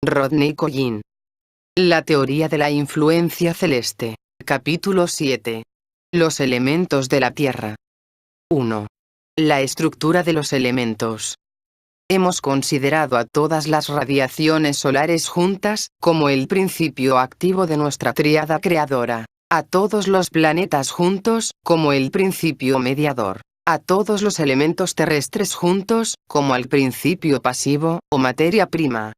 Rodney Collin. La teoría de la influencia celeste. Capítulo 7. Los elementos de la Tierra. 1. La estructura de los elementos. Hemos considerado a todas las radiaciones solares juntas, como el principio activo de nuestra tríada creadora, a todos los planetas juntos, como el principio mediador, a todos los elementos terrestres juntos, como al principio pasivo, o materia prima.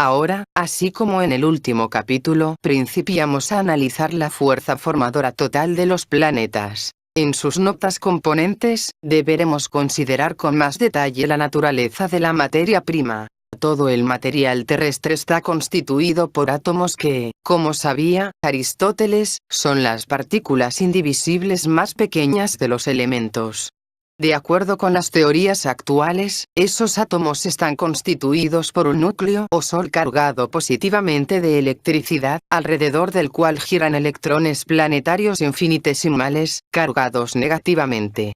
Ahora, así como en el último capítulo, principiamos a analizar la fuerza formadora total de los planetas. En sus notas componentes, deberemos considerar con más detalle la naturaleza de la materia prima. Todo el material terrestre está constituido por átomos que, como sabía Aristóteles, son las partículas indivisibles más pequeñas de los elementos. De acuerdo con las teorías actuales, esos átomos están constituidos por un núcleo o sol cargado positivamente de electricidad, alrededor del cual giran electrones planetarios infinitesimales, cargados negativamente.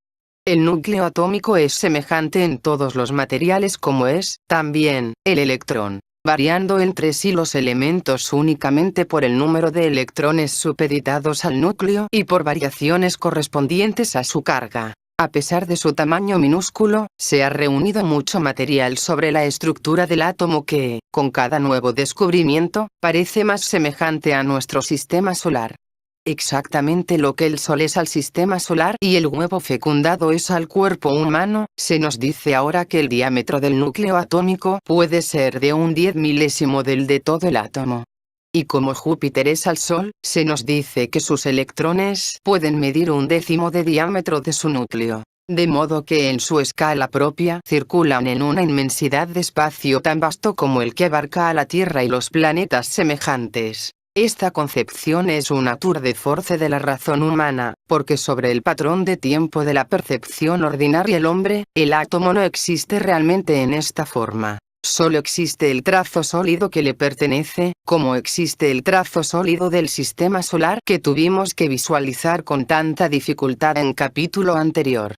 El núcleo atómico es semejante en todos los materiales como es, también, el electrón, variando entre sí los elementos únicamente por el número de electrones supeditados al núcleo y por variaciones correspondientes a su carga. A pesar de su tamaño minúsculo, se ha reunido mucho material sobre la estructura del átomo que, con cada nuevo descubrimiento, parece más semejante a nuestro sistema solar. Exactamente lo que el Sol es al sistema solar y el huevo fecundado es al cuerpo humano, se nos dice ahora que el diámetro del núcleo atómico puede ser de un 10 milésimo del de todo el átomo. Y como Júpiter es al Sol, se nos dice que sus electrones pueden medir un décimo de diámetro de su núcleo. De modo que en su escala propia circulan en una inmensidad de espacio tan vasto como el que abarca a la Tierra y los planetas semejantes. Esta concepción es una tour de force de la razón humana, porque sobre el patrón de tiempo de la percepción ordinaria del hombre, el átomo no existe realmente en esta forma. Solo existe el trazo sólido que le pertenece, como existe el trazo sólido del sistema solar que tuvimos que visualizar con tanta dificultad en capítulo anterior.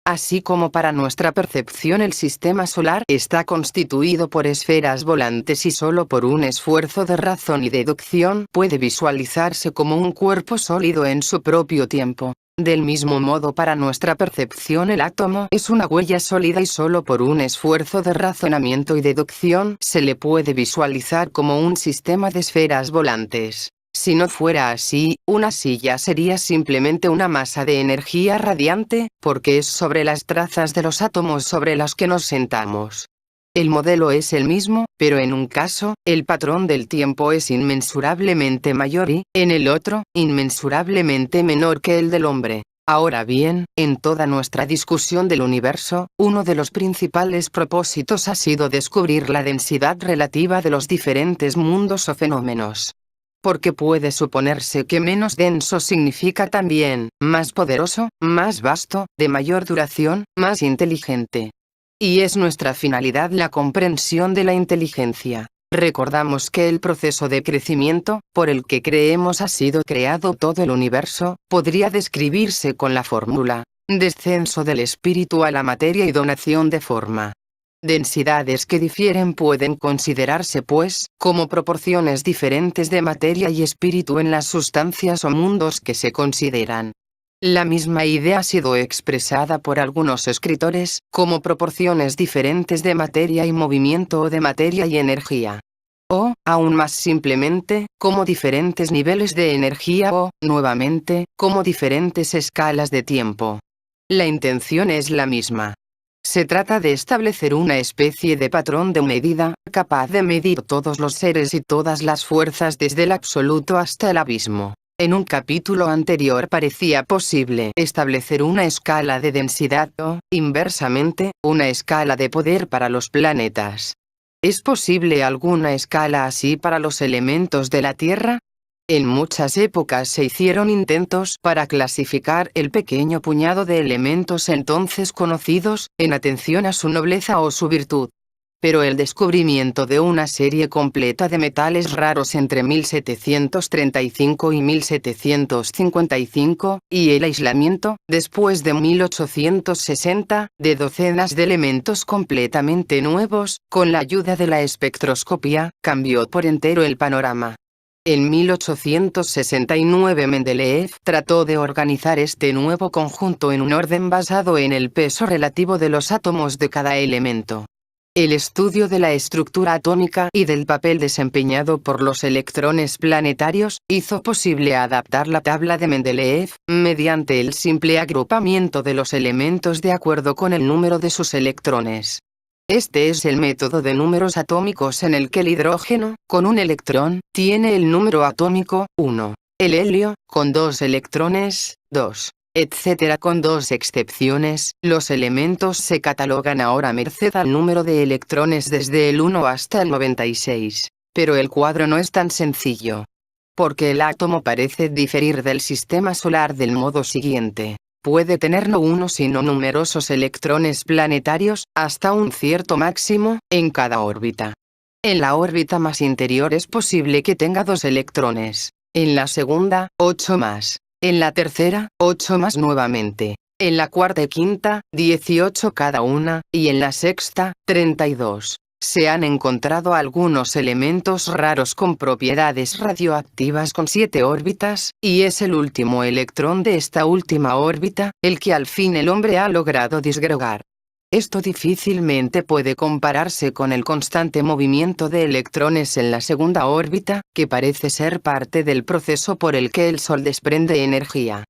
Así como para nuestra percepción el sistema solar está constituido por esferas volantes y solo por un esfuerzo de razón y deducción puede visualizarse como un cuerpo sólido en su propio tiempo. Del mismo modo para nuestra percepción el átomo es una huella sólida y solo por un esfuerzo de razonamiento y deducción se le puede visualizar como un sistema de esferas volantes. Si no fuera así, una silla sería simplemente una masa de energía radiante, porque es sobre las trazas de los átomos sobre las que nos sentamos. El modelo es el mismo, pero en un caso, el patrón del tiempo es inmensurablemente mayor y, en el otro, inmensurablemente menor que el del hombre. Ahora bien, en toda nuestra discusión del universo, uno de los principales propósitos ha sido descubrir la densidad relativa de los diferentes mundos o fenómenos. Porque puede suponerse que menos denso significa también, más poderoso, más vasto, de mayor duración, más inteligente. Y es nuestra finalidad la comprensión de la inteligencia. Recordamos que el proceso de crecimiento, por el que creemos ha sido creado todo el universo, podría describirse con la fórmula: descenso del espíritu a la materia y donación de forma. Densidades que difieren pueden considerarse pues, como proporciones diferentes de materia y espíritu en las sustancias o mundos que se consideran. La misma idea ha sido expresada por algunos escritores, como proporciones diferentes de materia y movimiento o de materia y energía. O, aún más simplemente, como diferentes niveles de energía o, nuevamente, como diferentes escalas de tiempo. La intención es la misma. Se trata de establecer una especie de patrón de medida, capaz de medir todos los seres y todas las fuerzas desde el absoluto hasta el abismo. En un capítulo anterior parecía posible establecer una escala de densidad o, inversamente, una escala de poder para los planetas. ¿Es posible alguna escala así para los elementos de la Tierra? En muchas épocas se hicieron intentos para clasificar el pequeño puñado de elementos entonces conocidos, en atención a su nobleza o su virtud. pero el descubrimiento de una serie completa de metales raros entre 1735 y 1755, y el aislamiento, después de 1860, de docenas de elementos completamente nuevos, con la ayuda de la espectroscopia, cambió por entero el panorama. En 1869 Mendeleev trató de organizar este nuevo conjunto en un orden basado en el peso relativo de los átomos de cada elemento. El estudio de la estructura atómica y del papel desempeñado por los electrones planetarios, hizo posible adaptar la tabla de Mendeleev, mediante el simple agrupamiento de los elementos de acuerdo con el número de sus electrones. Este es el método de números atómicos en el que el hidrógeno, con un electrón, tiene el número atómico 1. El helio, con 2 electrones, 2. Etcétera. Con 2 excepciones, los elementos se catalogan ahora merced al número de electrones desde el 1 hasta el 96. Pero el cuadro no es tan sencillo. Porque el átomo parece diferir del sistema solar del modo siguiente. Puede tener no uno sino numerosos electrones planetarios, hasta un cierto máximo, en cada órbita. En la órbita más interior es posible que tenga 2 electrones. En la segunda, 8 más. En la tercera, 8 más nuevamente. En la cuarta y quinta, 18 cada una, y en la sexta, 32. Se han encontrado algunos elementos raros con propiedades radioactivas con 7 órbitas, y es el último electrón de esta última órbita, el que al fin el hombre ha logrado disgregar. Esto difícilmente puede compararse con el constante movimiento de electrones en la segunda órbita, que parece ser parte del proceso por el que el Sol desprende energía.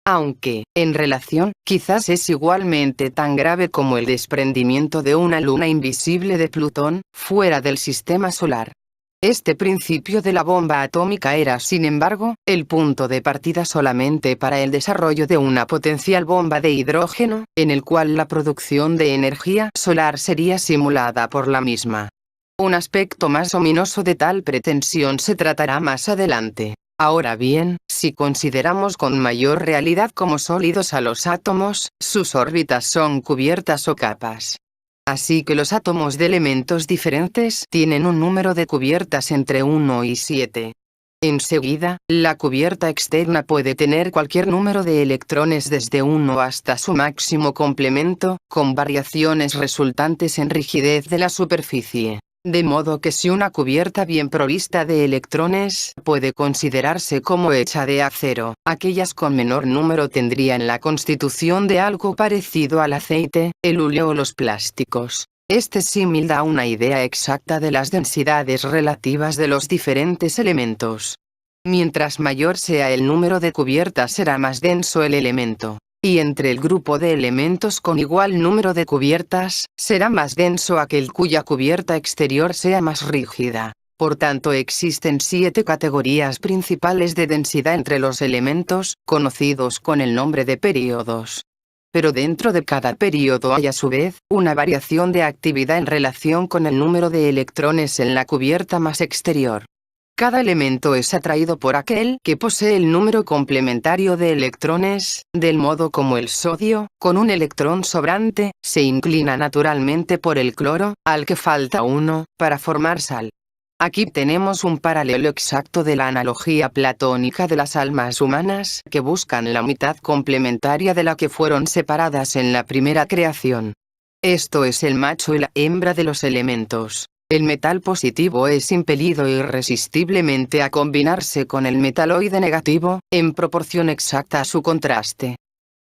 Aunque, en relación, quizás es igualmente tan grave como el desprendimiento de una luna invisible de Plutón, fuera del sistema solar. Este principio de la bomba atómica era, sin embargo, el punto de partida solamente para el desarrollo de una potencial bomba de hidrógeno, en el cual la producción de energía solar sería simulada por la misma. Un aspecto más ominoso de tal pretensión se tratará más adelante. Ahora bien, si consideramos con mayor realidad como sólidos a los átomos, sus órbitas son cubiertas o capas. Así que los átomos de elementos diferentes tienen un número de cubiertas entre 1 y 7. Enseguida, la cubierta externa puede tener cualquier número de electrones desde 1 hasta su máximo complemento, con variaciones resultantes en rigidez de la superficie. De modo que si una cubierta bien provista de electrones puede considerarse como hecha de acero, aquellas con menor número tendrían la constitución de algo parecido al aceite, el hule o los plásticos. Este símil da una idea exacta de las densidades relativas de los diferentes elementos. Mientras mayor sea el número de cubiertas será más denso el elemento. Y entre el grupo de elementos con igual número de cubiertas, será más denso aquel cuya cubierta exterior sea más rígida. Por tanto existen 7 categorías principales de densidad entre los elementos, conocidos con el nombre de períodos. Pero dentro de cada período hay a su vez, una variación de actividad en relación con el número de electrones en la cubierta más exterior. Cada elemento es atraído por aquel que posee el número complementario de electrones, del modo como el sodio, con un electrón sobrante, se inclina naturalmente por el cloro, al que falta uno, para formar sal. Aquí tenemos un paralelo exacto de la analogía platónica de las almas humanas que buscan la mitad complementaria de la que fueron separadas en la primera creación. Esto es el macho y la hembra de los elementos. El metal positivo es impelido irresistiblemente a combinarse con el metaloide negativo, en proporción exacta a su contraste.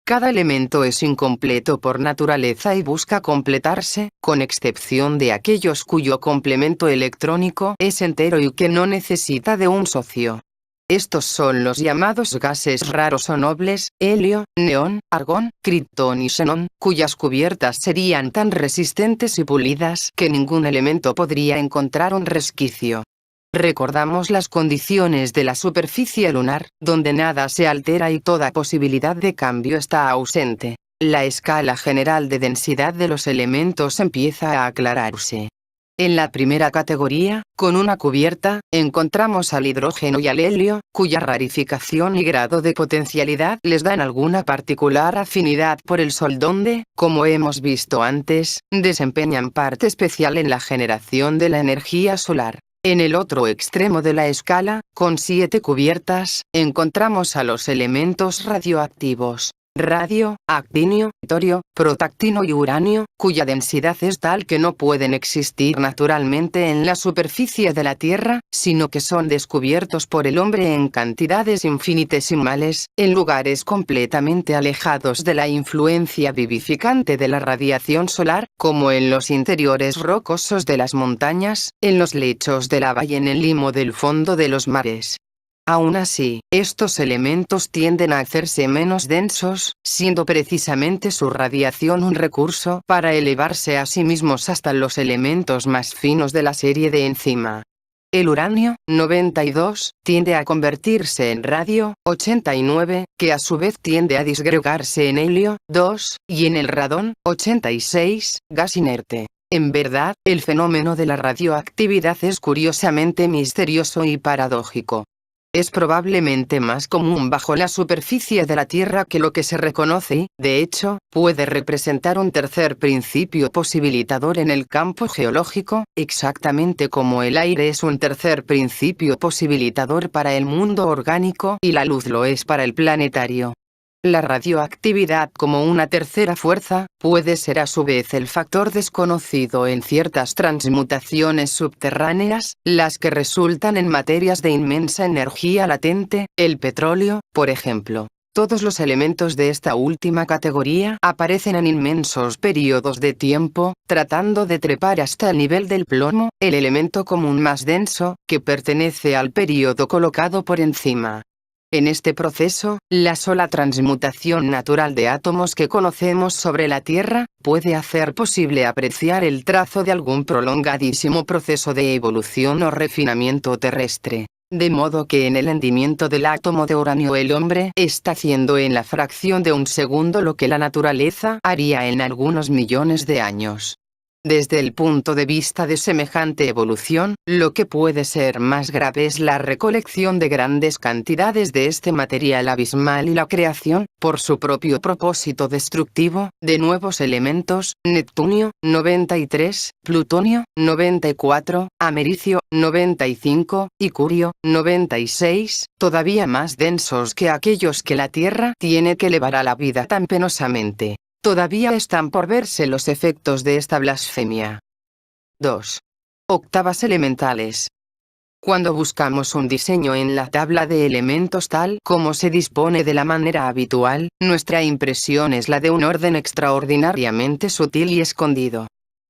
Cada elemento es incompleto por naturaleza y busca completarse, con excepción de aquellos cuyo complemento electrónico es entero y que no necesita de un socio. Estos son los llamados gases raros o nobles, helio, neón, argón, criptón y xenón, cuyas cubiertas serían tan resistentes y pulidas que ningún elemento podría encontrar un resquicio. Recordamos las condiciones de la superficie lunar, donde nada se altera y toda posibilidad de cambio está ausente. La escala general de densidad de los elementos empieza a aclararse. En la primera categoría, con una cubierta, encontramos al hidrógeno y al helio, cuya rarificación y grado de potencialidad les dan alguna particular afinidad por el Sol donde, como hemos visto antes, desempeñan parte especial en la generación de la energía solar. En el otro extremo de la escala, con 7 cubiertas, encontramos a los elementos radioactivos. Radio, actinio, torio, protactino y uranio, cuya densidad es tal que no pueden existir naturalmente en la superficie de la Tierra, sino que son descubiertos por el hombre en cantidades infinitesimales, en lugares completamente alejados de la influencia vivificante de la radiación solar, como en los interiores rocosos de las montañas, en los lechos de lava y en el limo del fondo de los mares. Aún así, estos elementos tienden a hacerse menos densos, siendo precisamente su radiación un recurso para elevarse a sí mismos hasta los elementos más finos de la serie de encima. El uranio, 92, tiende a convertirse en radio, 89, que a su vez tiende a disgregarse en helio, 2, y en el radón, 86, gas inerte. En verdad, el fenómeno de la radioactividad es curiosamente misterioso y paradójico. Es probablemente más común bajo la superficie de la Tierra que lo que se reconoce y, de hecho, puede representar un tercer principio posibilitador en el campo geológico, exactamente como el aire es un tercer principio posibilitador para el mundo orgánico y la luz lo es para el planetario. La radioactividad como una tercera fuerza, puede ser a su vez el factor desconocido en ciertas transmutaciones subterráneas, las que resultan en materias de inmensa energía latente, el petróleo, por ejemplo. Todos los elementos de esta última categoría aparecen en inmensos periodos de tiempo, tratando de trepar hasta el nivel del plomo, el elemento común más denso, que pertenece al período colocado por encima. En este proceso, la sola transmutación natural de átomos que conocemos sobre la Tierra, puede hacer posible apreciar el trazo de algún prolongadísimo proceso de evolución o refinamiento terrestre. De modo que en el hundimiento del átomo de uranio el hombre está haciendo en la fracción de un segundo lo que la naturaleza haría en algunos millones de años. Desde el punto de vista de semejante evolución, lo que puede ser más grave es la recolección de grandes cantidades de este material abismal y la creación, por su propio propósito destructivo, de nuevos elementos, neptunio, 93, plutonio, 94, americio, 95, y curio, 96, todavía más densos que aquellos que la Tierra tiene que elevar a la vida tan penosamente. Todavía están por verse los efectos de esta blasfemia. 2. Octavas elementales. Cuando buscamos un diseño en la tabla de elementos tal como se dispone de la manera habitual, nuestra impresión es la de un orden extraordinariamente sutil y escondido.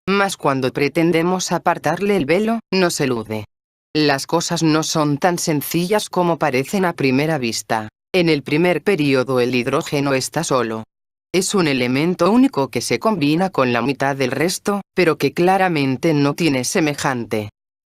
Mas cuando pretendemos apartarle el velo, nos elude. Las cosas no son tan sencillas como parecen a primera vista. En el primer período el hidrógeno está solo. Es un elemento único que se combina con la mitad del resto, pero que claramente no tiene semejante.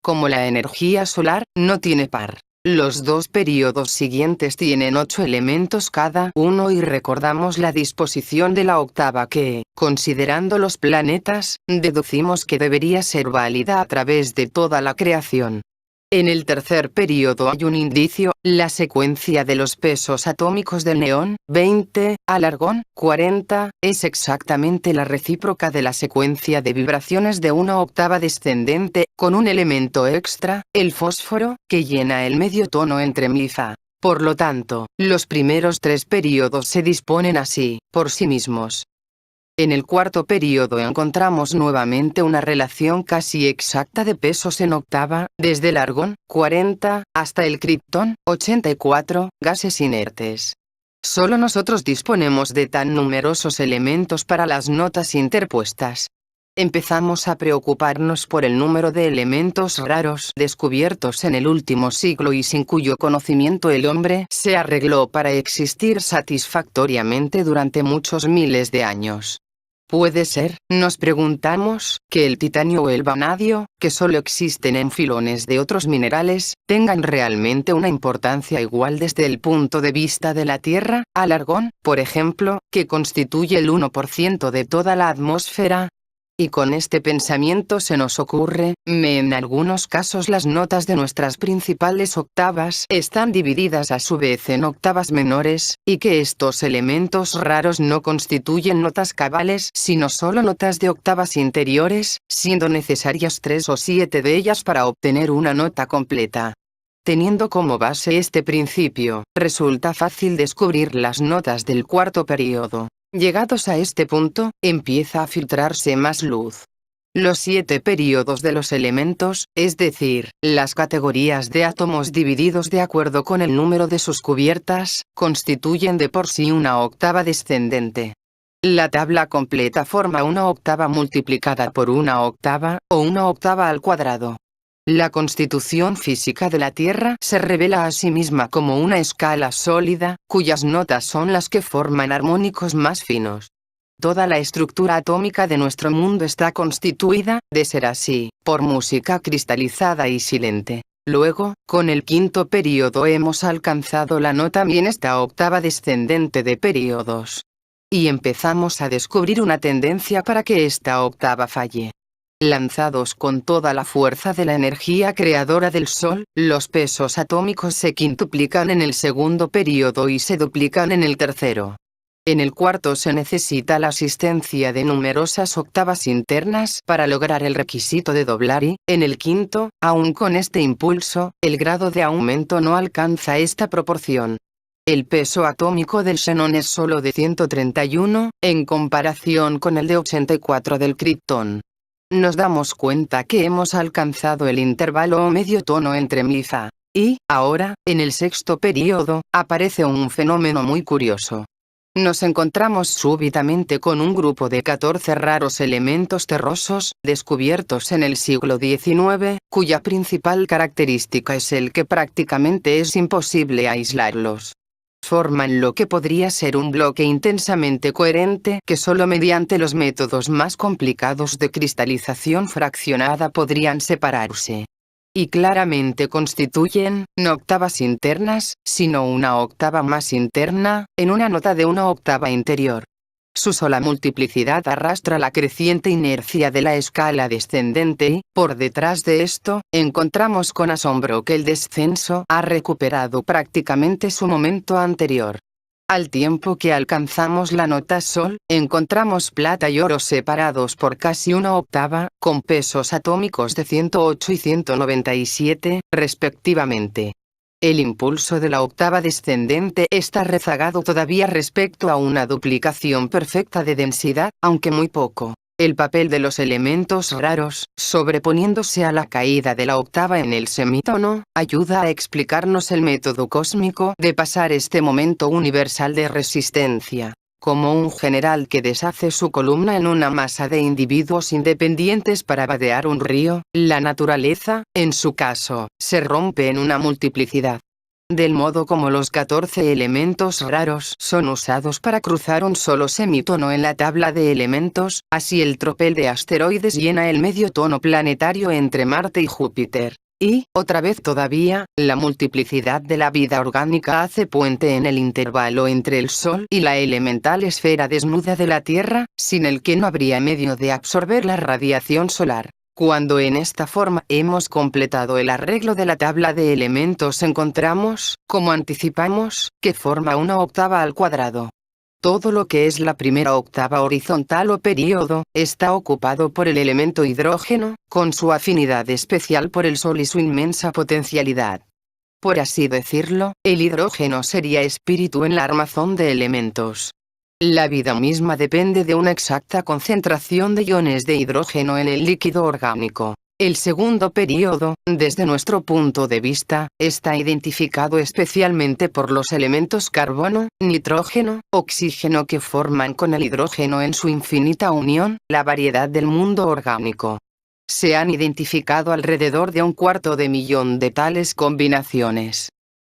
Como la energía solar, no tiene par. Los dos períodos siguientes tienen 8 elementos cada uno y recordamos la disposición de la octava que, considerando los planetas, deducimos que debería ser válida a través de toda la creación. En el tercer período hay un indicio, la secuencia de los pesos atómicos del neón, 20, al argón, 40, es exactamente la recíproca de la secuencia de vibraciones de una octava descendente, con un elemento extra, el fósforo, que llena el medio tono entre mi y fa. Por lo tanto, los primeros 3 períodos se disponen así, por sí mismos. En el cuarto período encontramos nuevamente una relación casi exacta de pesos en octava, desde el argón, 40, hasta el criptón, 84, gases inertes. Solo nosotros disponemos de tan numerosos elementos para las notas interpuestas. Empezamos a preocuparnos por el número de elementos raros descubiertos en el último siglo y sin cuyo conocimiento el hombre se arregló para existir satisfactoriamente durante muchos miles de años. Puede ser, nos preguntamos, que el titanio o el vanadio, que solo existen en filones de otros minerales, tengan realmente una importancia igual desde el punto de vista de la Tierra, al argón, por ejemplo, que constituye el 1% de toda la atmósfera. Y con este pensamiento se nos ocurre, en algunos casos las notas de nuestras principales octavas están divididas a su vez en octavas menores, y que estos elementos raros no constituyen notas cabales sino solo notas de octavas interiores, siendo necesarias 3 o 7 de ellas para obtener una nota completa. Teniendo como base este principio, resulta fácil descubrir las notas del cuarto período. Llegados a este punto, empieza a filtrarse más luz. Los 7 períodos de los elementos, es decir, las categorías de átomos divididos de acuerdo con el número de sus cubiertas, constituyen de por sí una octava descendente. La tabla completa forma una octava multiplicada por una octava, o una octava al cuadrado. La constitución física de la Tierra se revela a sí misma como una escala sólida, cuyas notas son las que forman armónicos más finos. Toda la estructura atómica de nuestro mundo está constituida, de ser así, por música cristalizada y silente. Luego, con el quinto período hemos alcanzado la nota mi en esta octava descendente de períodos. Y empezamos a descubrir una tendencia para que esta octava falle. Lanzados con toda la fuerza de la energía creadora del Sol, los pesos atómicos se quintuplican en el segundo período y se duplican en el tercero. En el cuarto se necesita la asistencia de numerosas octavas internas para lograr el requisito de doblar y, en el quinto, aun con este impulso, el grado de aumento no alcanza esta proporción. El peso atómico del xenón es solo de 131, en comparación con el de 84 del criptón. Nos damos cuenta que hemos alcanzado el intervalo o medio tono entre mi y fa. Y, ahora, en el sexto período, aparece un fenómeno muy curioso. Nos encontramos súbitamente con un grupo de 14 raros elementos terrosos, descubiertos en el siglo XIX, cuya principal característica es el que prácticamente es imposible aislarlos. Forman lo que podría ser un bloque intensamente coherente que solo mediante los métodos más complicados de cristalización fraccionada podrían separarse. Y claramente constituyen, no octavas internas, sino una octava más interna, en una nota de una octava interior. Su sola multiplicidad arrastra la creciente inercia de la escala descendente y, por detrás de esto, encontramos con asombro que el descenso ha recuperado prácticamente su momento anterior. Al tiempo que alcanzamos la nota Sol, encontramos plata y oro separados por casi una octava, con pesos atómicos de 108 y 197, respectivamente. El impulso de la octava descendente está rezagado todavía respecto a una duplicación perfecta de densidad, aunque muy poco. El papel de los elementos raros, sobreponiéndose a la caída de la octava en el semitono, ayuda a explicarnos el método cósmico de pasar este momento universal de resistencia. Como un general que deshace su columna en una masa de individuos independientes para vadear un río, la naturaleza, en su caso, se rompe en una multiplicidad. Del modo como los 14 elementos raros son usados para cruzar un solo semitono en la tabla de elementos, así el tropel de asteroides llena el medio tono planetario entre Marte y Júpiter. Y, otra vez todavía, la multiplicidad de la vida orgánica hace puente en el intervalo entre el Sol y la elemental esfera desnuda de la Tierra, sin el que no habría medio de absorber la radiación solar. Cuando en esta forma hemos completado el arreglo de la tabla de elementos encontramos, como anticipamos, que forma una octava al cuadrado. Todo lo que es la primera octava horizontal o período, está ocupado por el elemento hidrógeno, con su afinidad especial por el Sol y su inmensa potencialidad. Por así decirlo, el hidrógeno sería espíritu en la armazón de elementos. La vida misma depende de una exacta concentración de iones de hidrógeno en el líquido orgánico. El segundo período, desde nuestro punto de vista, está identificado especialmente por los elementos carbono, nitrógeno, oxígeno que forman con el hidrógeno en su infinita unión, la variedad del mundo orgánico. Se han identificado alrededor de 250.000 de tales combinaciones.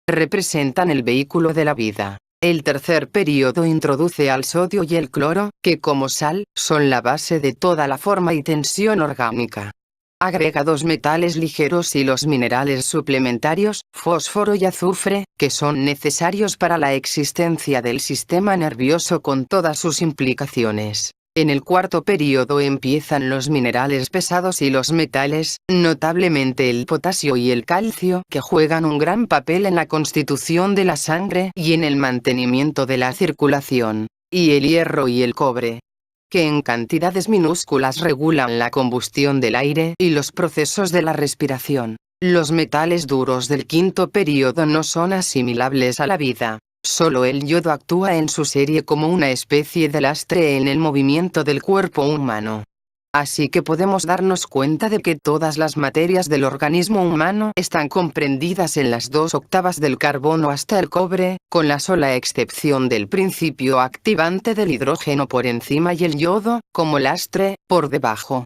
Representan el vehículo de la vida. El tercer período introduce al sodio y el cloro, que como sal, son la base de toda la forma y tensión orgánica. Agrega 2 metales ligeros y los minerales suplementarios, fósforo y azufre, que son necesarios para la existencia del sistema nervioso con todas sus implicaciones. En el cuarto período empiezan los minerales pesados y los metales, notablemente el potasio y el calcio, que juegan un gran papel en la constitución de la sangre y en el mantenimiento de la circulación, y el hierro y el cobre, que en cantidades minúsculas regulan la combustión del aire y los procesos de la respiración. Los metales duros del quinto período no son asimilables a la vida. Solo el yodo actúa en su serie como una especie de lastre en el movimiento del cuerpo humano. Así que podemos darnos cuenta de que todas las materias del organismo humano están comprendidas en las 2/8 del carbono hasta el cobre, con la sola excepción del principio activante del hidrógeno por encima y el yodo, como lastre, por debajo.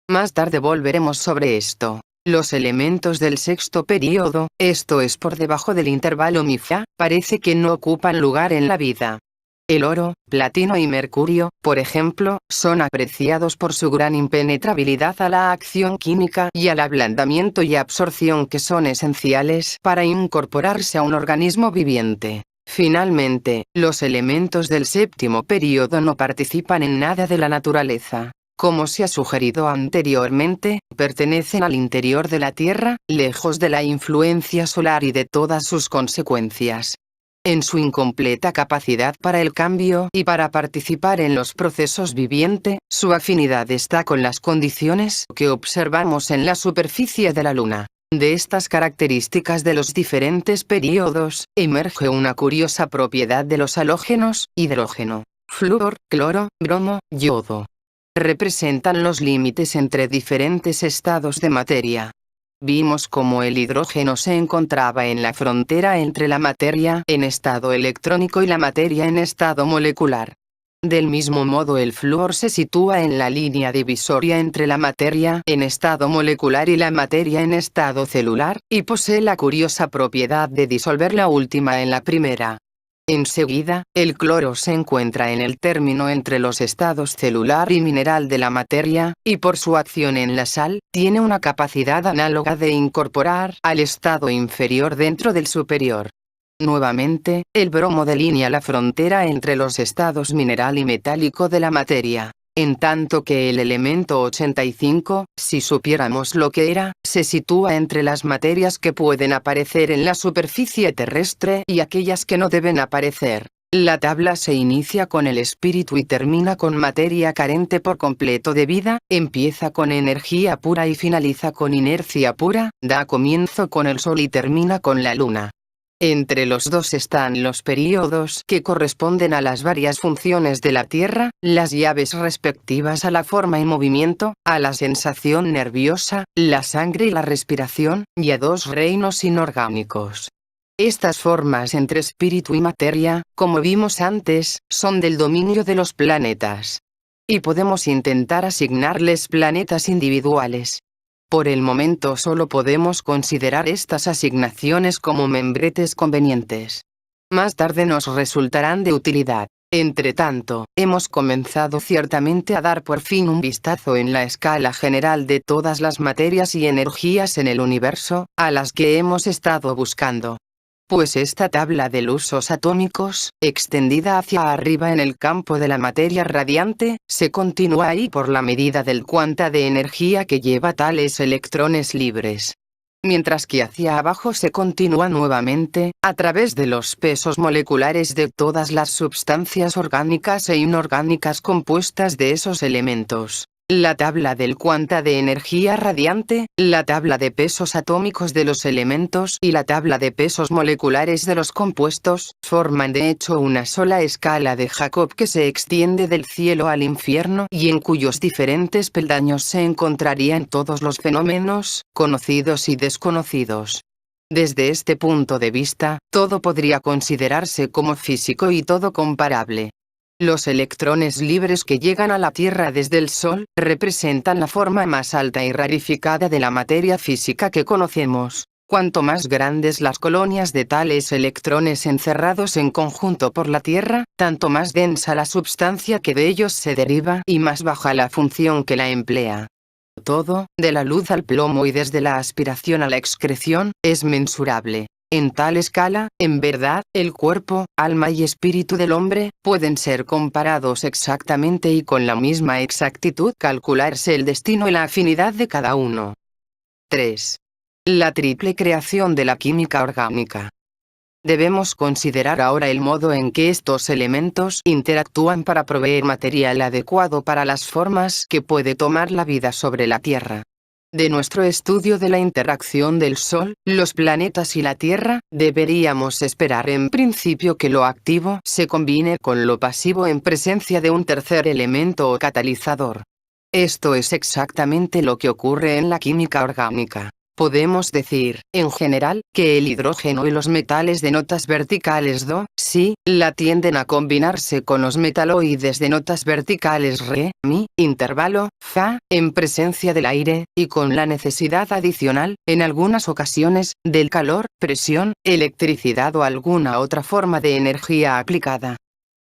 Más tarde volveremos sobre esto. Los elementos del sexto período, esto es por debajo del intervalo MiFa, parece que no ocupan lugar en la vida. El oro, platino y mercurio, por ejemplo, son apreciados por su gran impenetrabilidad a la acción química y al ablandamiento y absorción que son esenciales para incorporarse a un organismo viviente. Finalmente, los elementos del séptimo período no participan en nada de la naturaleza. Como se ha sugerido anteriormente, pertenecen al interior de la Tierra, lejos de la influencia solar y de todas sus consecuencias. En su incompleta capacidad para el cambio y para participar en los procesos vivientes, su afinidad está con las condiciones que observamos en la superficie de la Luna. De estas características de los diferentes períodos, emerge una curiosa propiedad de los halógenos: hidrógeno, flúor, cloro, bromo, yodo. Representan los límites entre diferentes estados de materia. Vimos cómo el hidrógeno se encontraba en la frontera entre la materia en estado electrónico y la materia en estado molecular. Del mismo modo, el flúor se sitúa en la línea divisoria entre la materia en estado molecular y la materia en estado celular, y posee la curiosa propiedad de disolver la última en la primera. Enseguida, el cloro se encuentra en el término entre los estados celular y mineral de la materia, y por su acción en la sal, tiene una capacidad análoga de incorporar al estado inferior dentro del superior. Nuevamente, el bromo delinea la frontera entre los estados mineral y metálico de la materia. En tanto que el elemento 85, si supiéramos lo que era, se sitúa entre las materias que pueden aparecer en la superficie terrestre y aquellas que no deben aparecer. La tabla se inicia con el espíritu y termina con materia carente por completo de vida, empieza con energía pura y finaliza con inercia pura, da comienzo con el sol y termina con la luna. Entre los dos están los períodos que corresponden a las varias funciones de la Tierra, las llaves respectivas a la forma y movimiento, a la sensación nerviosa, la sangre y la respiración, y a dos reinos inorgánicos. Estas formas entre espíritu y materia, como vimos antes, son del dominio de los planetas. Y podemos intentar asignarles planetas individuales. Por el momento solo podemos considerar estas asignaciones como membretes convenientes. Más tarde nos resultarán de utilidad. Entretanto, hemos comenzado ciertamente a dar por fin un vistazo en la escala general de todas las materias y energías en el universo, a las que hemos estado buscando. Pues esta tabla de usos atómicos, extendida hacia arriba en el campo de la materia radiante, se continúa ahí por la medida del cuanta de energía que lleva tales electrones libres. Mientras que hacia abajo se continúa nuevamente, a través de los pesos moleculares de todas las sustancias orgánicas e inorgánicas compuestas de esos elementos. La tabla del cuanta de energía radiante, la tabla de pesos atómicos de los elementos y la tabla de pesos moleculares de los compuestos, forman de hecho una sola escala de Jacob que se extiende del cielo al infierno y en cuyos diferentes peldaños se encontrarían todos los fenómenos, conocidos y desconocidos. Desde este punto de vista, todo podría considerarse como físico y todo comparable. Los electrones libres que llegan a la Tierra desde el Sol, representan la forma más alta y rarificada de la materia física que conocemos. Cuanto más grandes las colonias de tales electrones encerrados en conjunto por la Tierra, tanto más densa la substancia que de ellos se deriva y más baja la función que la emplea. Todo, de la luz al plomo y desde la aspiración a la excreción, es mensurable. En tal escala, en verdad, el cuerpo, alma y espíritu del hombre, pueden ser comparados exactamente y con la misma exactitud calcularse el destino y la afinidad de cada uno. 3. La triple creación de la química orgánica. Debemos considerar ahora el modo en que estos elementos interactúan para proveer material adecuado para las formas que puede tomar la vida sobre la Tierra. De nuestro estudio de la interacción del Sol, los planetas y la Tierra, deberíamos esperar en principio que lo activo se combine con lo pasivo en presencia de un tercer elemento o catalizador. Esto es exactamente lo que ocurre en la química orgánica. Podemos decir, en general, que el hidrógeno y los metales de notas verticales Do, Si, La tienden a combinarse con los metaloides de notas verticales Re, Mi, intervalo, Fa, en presencia del aire, y con la necesidad adicional, en algunas ocasiones, del calor, presión, electricidad o alguna otra forma de energía aplicada.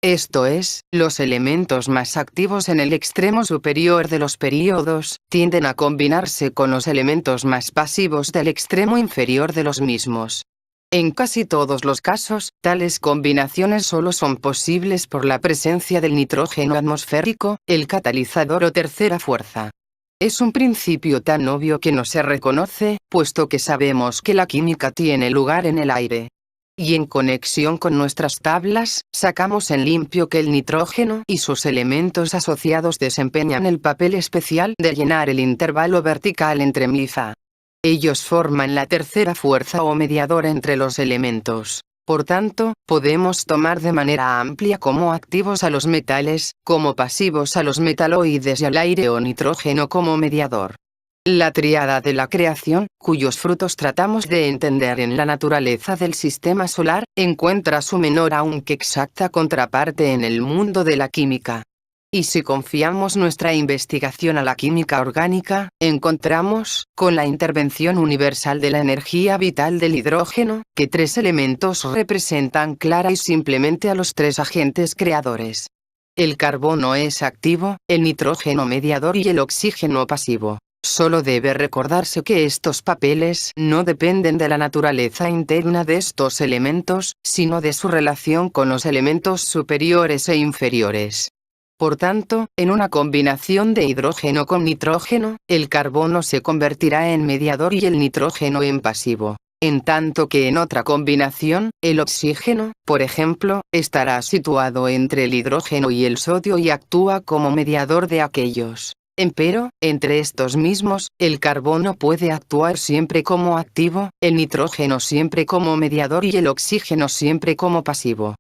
Esto es, los elementos más activos en el extremo superior de los períodos, tienden a combinarse con los elementos más pasivos del extremo inferior de los mismos. En casi todos los casos, tales combinaciones solo son posibles por la presencia del nitrógeno atmosférico, el catalizador o tercera fuerza. Es un principio tan obvio que no se reconoce, puesto que sabemos que la química tiene lugar en el aire. Y en conexión con nuestras tablas, sacamos en limpio que el nitrógeno y sus elementos asociados desempeñan el papel especial de llenar el intervalo vertical entre Mi y Fa. Ellos forman la tercera fuerza o mediador entre los elementos. Por tanto, podemos tomar de manera amplia como activos a los metales, como pasivos a los metaloides y al aire o nitrógeno como mediador. La tríada de la creación, cuyos frutos tratamos de entender en la naturaleza del sistema solar, encuentra su menor aunque exacta contraparte en el mundo de la química. Y si confiamos nuestra investigación a la química orgánica, encontramos, con la intervención universal de la energía vital del hidrógeno, que tres elementos representan clara y simplemente a los tres agentes creadores. El carbono es activo, el nitrógeno mediador y el oxígeno pasivo. Solo debe recordarse que estos papeles no dependen de la naturaleza interna de estos elementos, sino de su relación con los elementos superiores e inferiores. Por tanto, en una combinación de hidrógeno con nitrógeno, el carbono se convertirá en mediador y el nitrógeno en pasivo. En tanto que en otra combinación, el oxígeno, por ejemplo, estará situado entre el hidrógeno y el sodio y actúa como mediador de aquellos. Empero, entre estos mismos, el carbono puede actuar siempre como activo, el nitrógeno siempre como mediador y el oxígeno siempre como pasivo.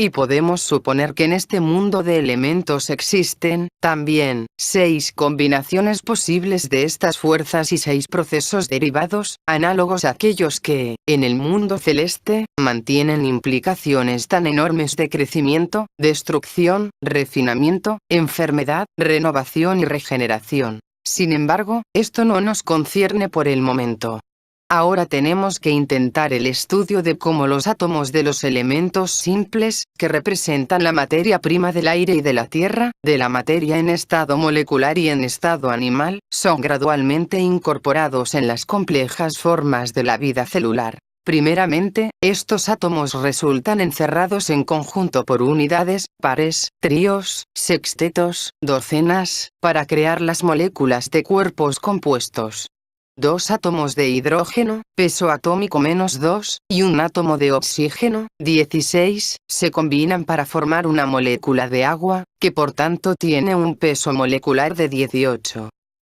Y podemos suponer que en este mundo de elementos existen, también, 6 combinaciones posibles de estas fuerzas y 6 procesos derivados, análogos a aquellos que, en el mundo celeste, mantienen implicaciones tan enormes de crecimiento, destrucción, refinamiento, enfermedad, renovación y regeneración. Sin embargo, esto no nos concierne por el momento. Ahora tenemos que intentar el estudio de cómo los átomos de los elementos simples, que representan la materia prima del aire y de la tierra, de la materia en estado molecular y en estado animal, son gradualmente incorporados en las complejas formas de la vida celular. Primeramente, estos átomos resultan encerrados en conjunto por unidades, pares, tríos, sextetos, docenas, para crear las moléculas de cuerpos compuestos. 2 átomos de hidrógeno, peso atómico -2, y un átomo de oxígeno, 16, se combinan para formar una molécula de agua, que por tanto tiene un peso molecular de 18.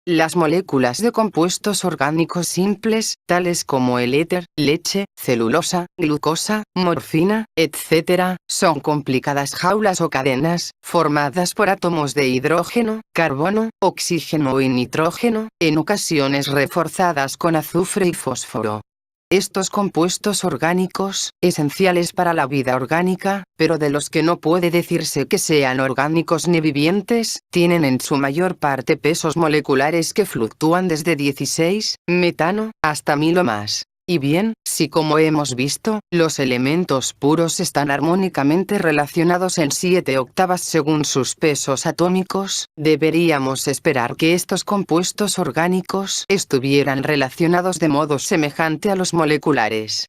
Las moléculas de compuestos orgánicos simples, tales como el éter, leche, celulosa, glucosa, morfina, etc., son complicadas jaulas o cadenas, formadas por átomos de hidrógeno, carbono, oxígeno y nitrógeno, en ocasiones reforzadas con azufre y fósforo. Estos compuestos orgánicos, esenciales para la vida orgánica, pero de los que no puede decirse que sean orgánicos ni vivientes, tienen en su mayor parte pesos moleculares que fluctúan desde 16, metano, hasta 1000 o más. Y bien, si como hemos visto, los elementos puros están armónicamente relacionados en 7/8 según sus pesos atómicos, deberíamos esperar que estos compuestos orgánicos estuvieran relacionados de modo semejante a los moleculares.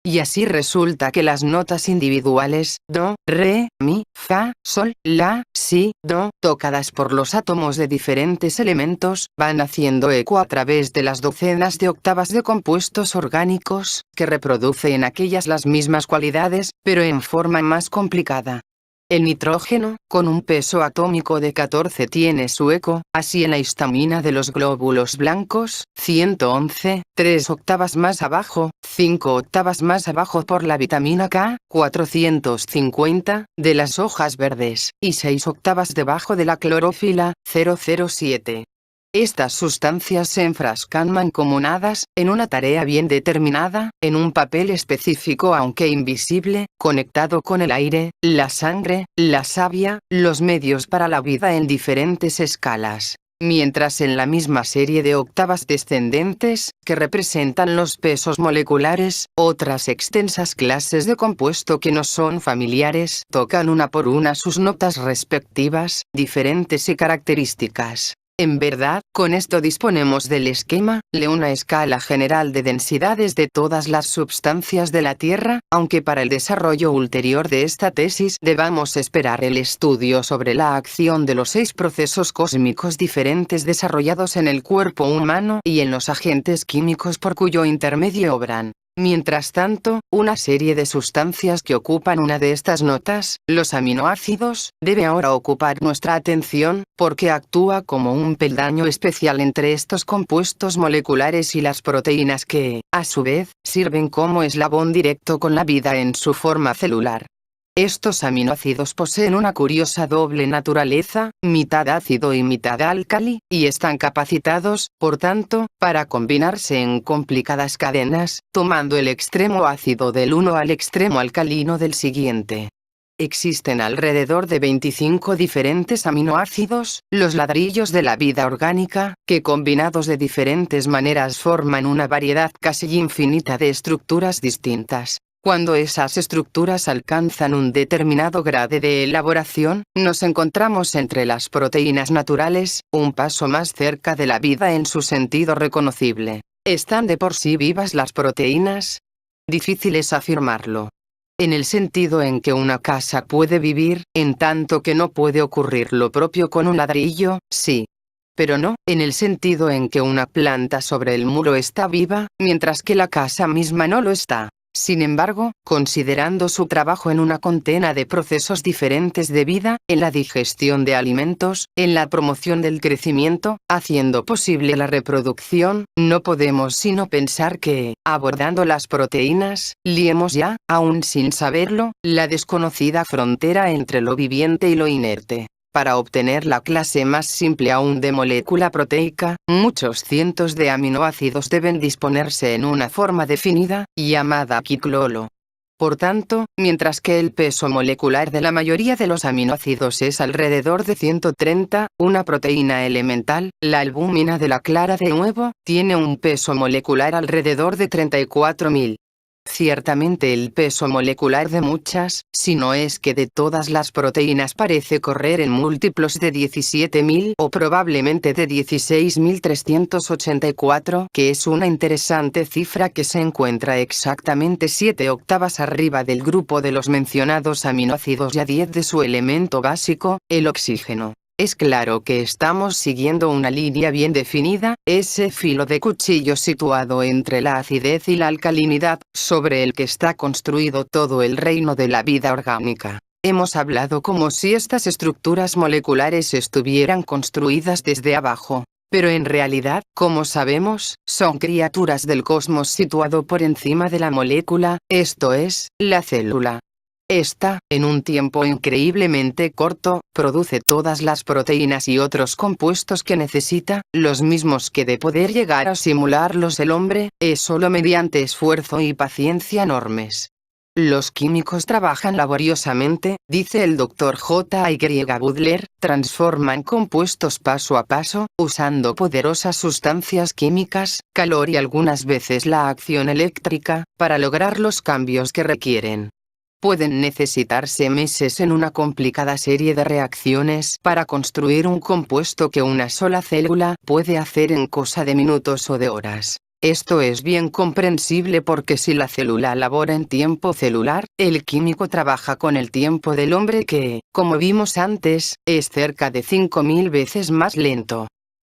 Y así resulta que las notas individuales, do, re, mi, fa, sol, la, si, do, tocadas por los átomos de diferentes elementos, van haciendo eco a través de las docenas de octavas de compuestos orgánicos, que reproducen aquellas las mismas cualidades, pero en forma más complicada. El nitrógeno, con un peso atómico de 14 tiene su eco, así en la histamina de los glóbulos blancos, 111, 3 octavas más abajo, 5 octavas más abajo por la vitamina K, 450, de las hojas verdes, y 6 octavas debajo de la clorofila, 007. Estas sustancias se enfrascan mancomunadas, en una tarea bien determinada, en un papel específico aunque invisible, conectado con el aire, la sangre, la savia, los medios para la vida en diferentes escalas. Mientras en la misma serie de octavas descendentes, que representan los pesos moleculares, otras extensas clases de compuesto que no son familiares tocan una por una sus notas respectivas, diferentes y características. En verdad, con esto disponemos del esquema, de una escala general de densidades de todas las substancias de la Tierra, aunque para el desarrollo ulterior de esta tesis debamos esperar el estudio sobre la acción de los 6 procesos cósmicos diferentes desarrollados en el cuerpo humano y en los agentes químicos por cuyo intermedio obran. Mientras tanto, una serie de sustancias que ocupan una de estas notas, los aminoácidos, debe ahora ocupar nuestra atención, porque actúa como un peldaño especial entre estos compuestos moleculares y las proteínas que, a su vez, sirven como eslabón directo con la vida en su forma celular. Estos aminoácidos poseen una curiosa doble naturaleza, mitad ácido y mitad álcali, y están capacitados, por tanto, para combinarse en complicadas cadenas, tomando el extremo ácido del uno al extremo alcalino del siguiente. Existen alrededor de 25 diferentes aminoácidos, los ladrillos de la vida orgánica, que combinados de diferentes maneras forman una variedad casi infinita de estructuras distintas. Cuando esas estructuras alcanzan un determinado grado de elaboración, nos encontramos entre las proteínas naturales, un paso más cerca de la vida en su sentido reconocible. ¿Están de por sí vivas las proteínas? Difícil es afirmarlo. En el sentido en que una casa puede vivir, en tanto que no puede ocurrir lo propio con un ladrillo, sí. Pero no, en el sentido en que una planta sobre el muro está viva, mientras que la casa misma no lo está. Sin embargo, considerando su trabajo en una condena de procesos diferentes de vida, en la digestión de alimentos, en la promoción del crecimiento, haciendo posible la reproducción, no podemos sino pensar que, abordando las proteínas, liemos ya, aún sin saberlo, la desconocida frontera entre lo viviente y lo inerte. Para obtener la clase más simple aún de molécula proteica, muchos cientos de aminoácidos deben disponerse en una forma definida, llamada quiclolo. Por tanto, mientras que el peso molecular de la mayoría de los aminoácidos es alrededor de 130, una proteína elemental, la albúmina de la clara de huevo, tiene un peso molecular alrededor de 34.000. Ciertamente el peso molecular de muchas, si no es que de todas las proteínas parece correr en múltiplos de 17.000 o probablemente de 16.384, que es una interesante cifra que se encuentra exactamente 7 octavas arriba del grupo de los mencionados aminoácidos y a 10 de su elemento básico, el oxígeno. Es claro que estamos siguiendo una línea bien definida, ese filo de cuchillo situado entre la acidez y la alcalinidad, sobre el que está construido todo el reino de la vida orgánica. Hemos hablado como si estas estructuras moleculares estuvieran construidas desde abajo. Pero en realidad, como sabemos, son criaturas del cosmos situado por encima de la molécula, esto es, la célula. Esta, en un tiempo increíblemente corto, produce todas las proteínas y otros compuestos que necesita, los mismos que de poder llegar a simularlos el hombre, es solo mediante esfuerzo y paciencia enormes. Los químicos trabajan laboriosamente, dice el Dr. J. Y. Butler, transforman compuestos paso a paso, usando poderosas sustancias químicas, calor y algunas veces la acción eléctrica, para lograr los cambios que requieren. Pueden necesitarse meses en una complicada serie de reacciones para construir un compuesto que una sola célula puede hacer en cosa de minutos o de horas. Esto es bien comprensible porque si la célula labora en tiempo celular, el químico trabaja con el tiempo del hombre que, como vimos antes, es cerca de 5000 veces más lento.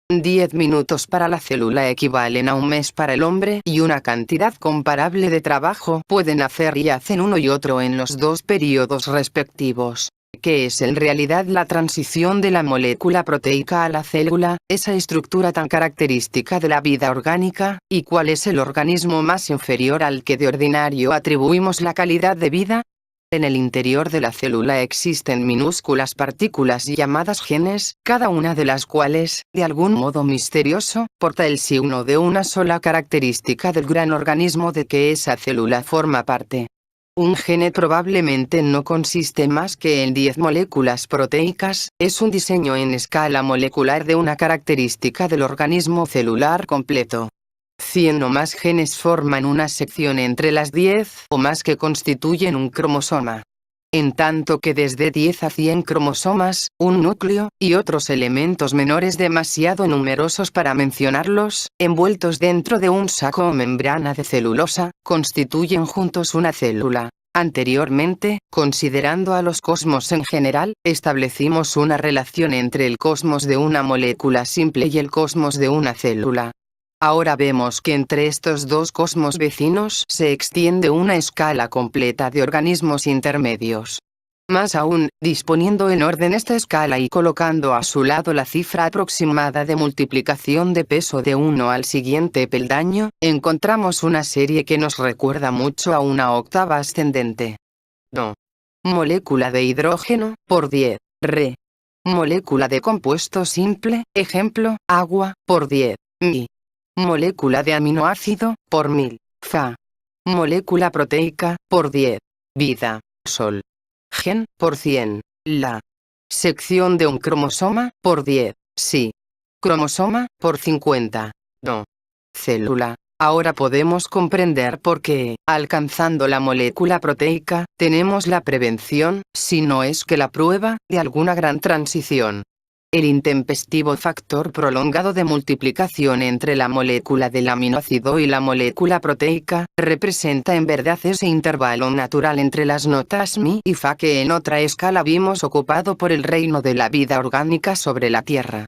10 minutos para la célula equivalen a un mes para el hombre y una cantidad comparable de trabajo pueden hacer y hacen uno y otro en los dos periodos respectivos. ¿Qué es en realidad la transición de la molécula proteica a la célula, esa estructura tan característica de la vida orgánica, y cuál es el organismo más inferior al que de ordinario atribuimos la calidad de vida? En el interior de la célula existen minúsculas partículas llamadas genes, cada una de las cuales, de algún modo misterioso, porta el signo de una sola característica del gran organismo de que esa célula forma parte. Un gene probablemente no consiste más que en 10 moléculas proteicas, es un diseño en escala molecular de una característica del organismo celular completo. 100 o más genes forman una sección entre las 10 o más que constituyen un cromosoma. En tanto que desde 10 a 100 cromosomas, un núcleo, y otros elementos menores demasiado numerosos para mencionarlos, envueltos dentro de un saco o membrana de celulosa, constituyen juntos una célula. Anteriormente, considerando a los cosmos en general, establecimos una relación entre el cosmos de una molécula simple y el cosmos de una célula. Ahora vemos que entre estos dos cosmos vecinos se extiende una escala completa de organismos intermedios. Más aún, disponiendo en orden esta escala y colocando a su lado la cifra aproximada de multiplicación de peso de uno al siguiente peldaño, encontramos una serie que nos recuerda mucho a una octava ascendente. No. Molécula de hidrógeno, por 10, Re. Molécula de compuesto simple, ejemplo, agua, por 10, Mi. Molécula de aminoácido, por 1000, Fa. Molécula proteica, por 10, vida, Sol. Gen, por 100, La. Sección de un cromosoma, por 10, Si. Cromosoma, por 50, No. Célula. Ahora podemos comprender por qué, alcanzando la molécula proteica, tenemos la prevención, si no es que la prueba, de alguna gran transición. El intempestivo factor prolongado de multiplicación entre la molécula del aminoácido y la molécula proteica, representa en verdad ese intervalo natural entre las notas Mi y Fa que en otra escala vimos ocupado por el reino de la vida orgánica sobre la Tierra.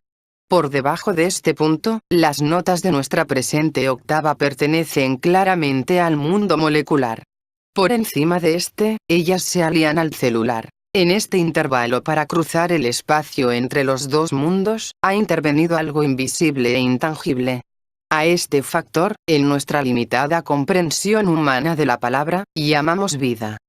Por debajo de este punto, las notas de nuestra presente octava pertenecen claramente al mundo molecular. Por encima de este, ellas se alían al celular. En este intervalo para cruzar el espacio entre los dos mundos, ha intervenido algo invisible e intangible. A este factor, en nuestra limitada comprensión humana de la palabra, llamamos vida.